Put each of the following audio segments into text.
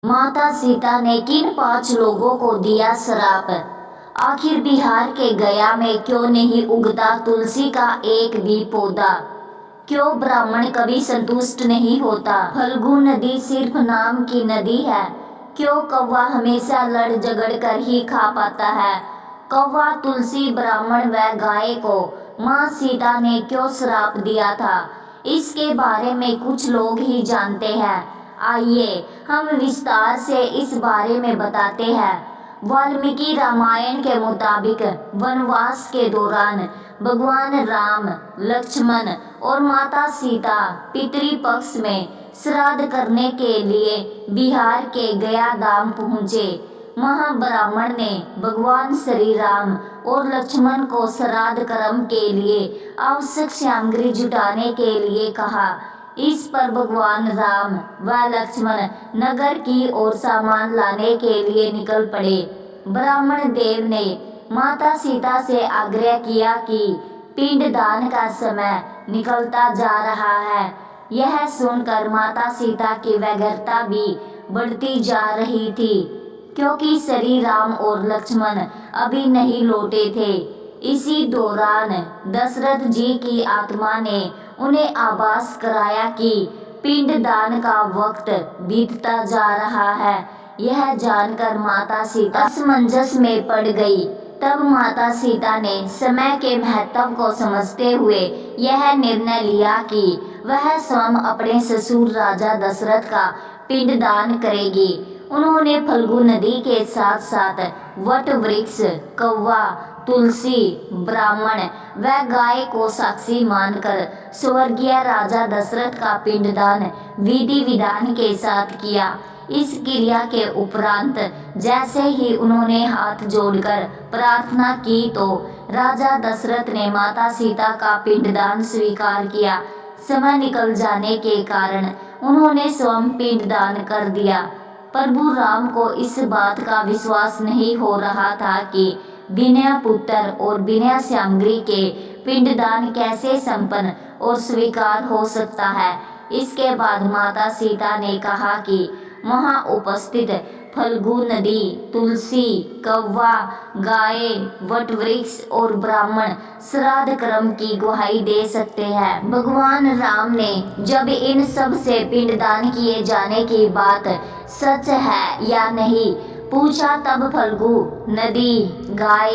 माता सीता ने किन 5 लोगों को दिया श्राप? आखिर बिहार के गया में क्यों नहीं उगता तुलसी का एक भी पौधा? क्यों ब्राह्मण कभी संतुष्ट नहीं होता? फल्गु नदी सिर्फ नाम की नदी है। क्यों कौवा हमेशा लड़ झगड़ कर ही खा पाता है? कौवा, तुलसी, ब्राह्मण व गाय को माँ सीता ने क्यों श्राप दिया था? इसके बारे में कुछ लोग ही जानते हैं। आइए हम विस्तार से इस बारे में बताते हैं। वाल्मीकि रामायण के मुताबिक वनवास के दौरान भगवान राम, लक्ष्मण और माता सीता पितृपक्ष में श्राद्ध करने के लिए बिहार के गया धाम पहुँचे। महाब्राह्मण ने भगवान श्री राम और लक्ष्मण को श्राद्ध कर्म के लिए आवश्यक सामग्री जुटाने के लिए कहा। इस पर भगवान राम व लक्ष्मण नगर की ओर सामान लाने के लिए निकल पड़े। ब्राह्मण देव ने माता सीता से आग्रह किया कि पिंडदान का समय निकलता जा रहा है। यह सुनकर माता सीता की व्यग्रता भी बढ़ती जा रही थी, क्योंकि श्री राम और लक्ष्मण अभी नहीं लौटे थे। इसी दौरान दशरथ जी की आत्मा ने उन्हें आभास कराया कि पिंडदान का वक्त बीतता जा रहा है। यह जानकर माता सीता असमंजस में पड़ गई। तब माता सीता ने समय के महत्व को समझते हुए यह निर्णय लिया कि वह स्वयं अपने ससुर राजा दशरथ का पिंडदान करेगी। उन्होंने फल्गु नदी के साथ साथ वट वृक्ष, कौवा, तुलसी, ब्राह्मण व गाय को साक्षी मानकर स्वर्गीय राजा दशरथ का पिंडदान विधि विधान के साथ किया। इस क्रिया के उपरांत जैसे ही उन्होंने हाथ जोड़कर प्रार्थना की तो राजा दशरथ ने माता सीता का पिंडदान स्वीकार किया। समय निकल जाने के कारण उन्होंने स्वयं पिंडदान कर दिया। प्रभु राम को इस बात का विश्वास नहीं हो रहा था कि बिना पुत्र और बिना सामग्री के पिंडदान कैसे संपन्न और स्वीकार हो सकता है। इसके बाद माता सीता ने कहा कि वहाँ उपस्थित फल्गु नदी, तुलसी, कौवा, गाय, वटवृक्ष और ब्राह्मण श्राद्ध कर्म की गुहाई दे सकते हैं। भगवान राम ने जब इन सब से पिंडदान किए जाने की बात सच है या नहीं पूछा, तब फल्गु नदी, गाय,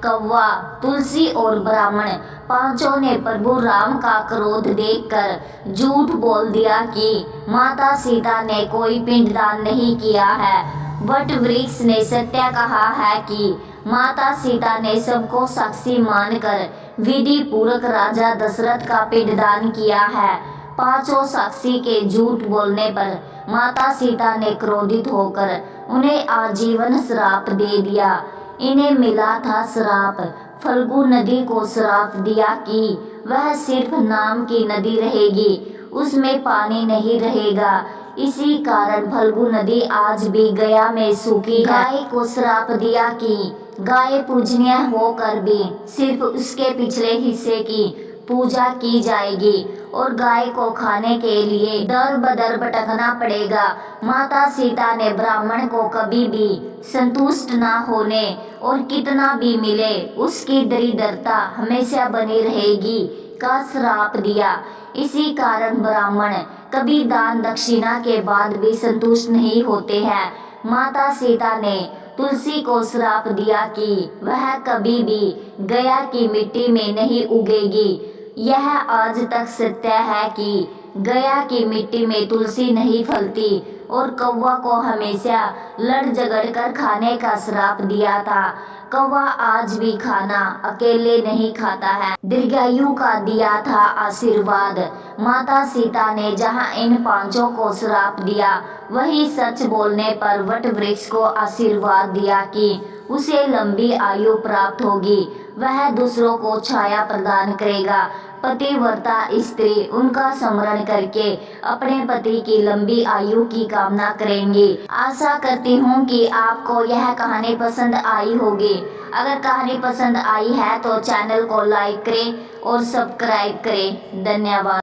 कौवा, तुलसी और ब्राह्मण पांचों ने प्रभु राम का क्रोध देखकर झूठ बोल दिया कि माता सीता ने कोई पिंडदान नहीं किया है। वट वृक्ष ने सत्य कहा है कि माता सीता ने सबको साक्षी मानकर विधि पूर्वक राजा दशरथ का पिंडदान किया है। पांचों साक्षी के झूठ बोलने पर माता सीता ने क्रोधित होकर उन्हें आजीवन श्राप दे दिया। इन्हें मिला था श्राप। फल्गु नदी को श्राप दिया कि वह सिर्फ नाम की नदी रहेगी, उसमें पानी नहीं रहेगा। इसी कारण फल्गु नदी आज भी गया में सूखी है। गाय को श्राप दिया कि गाय पूजनीय होकर भी सिर्फ उसके पिछले हिस्से की पूजा की जाएगी और गाय को खाने के लिए दर बदर भटकना पड़ेगा। माता सीता ने ब्राह्मण को कभी भी संतुष्ट ना होने और कितना भी मिले उसकी दरिद्रता हमेशा बनी रहेगी का श्राप दिया। इसी कारण ब्राह्मण कभी दान दक्षिणा के बाद भी संतुष्ट नहीं होते हैं। माता सीता ने तुलसी को श्राप दिया कि वह कभी भी गया की मिट्टी में नहीं उगेगी। यह आज तक सत्य है कि गया की मिट्टी में तुलसी नहीं फलती। और कौवा को हमेशा लड़ झगड़ कर खाने का श्राप दिया था। कौवा आज भी खाना अकेले नहीं खाता है, दीर्घायु का दिया था आशीर्वाद। माता सीता ने जहां इन पांचों को श्राप दिया, वही सच बोलने पर वट वृक्ष को आशीर्वाद दिया कि उसे लंबी आयु प्राप्त होगी, वह दूसरों को छाया प्रदान करेगा। पतिव्रता स्त्री उनका स्मरण करके अपने पति की लंबी आयु की कामना करेंगी। आशा करती हूँ कि आपको यह कहानी पसंद आई होगी। अगर कहानी पसंद आई है तो चैनल को लाइक करें और सब्सक्राइब करें। धन्यवाद।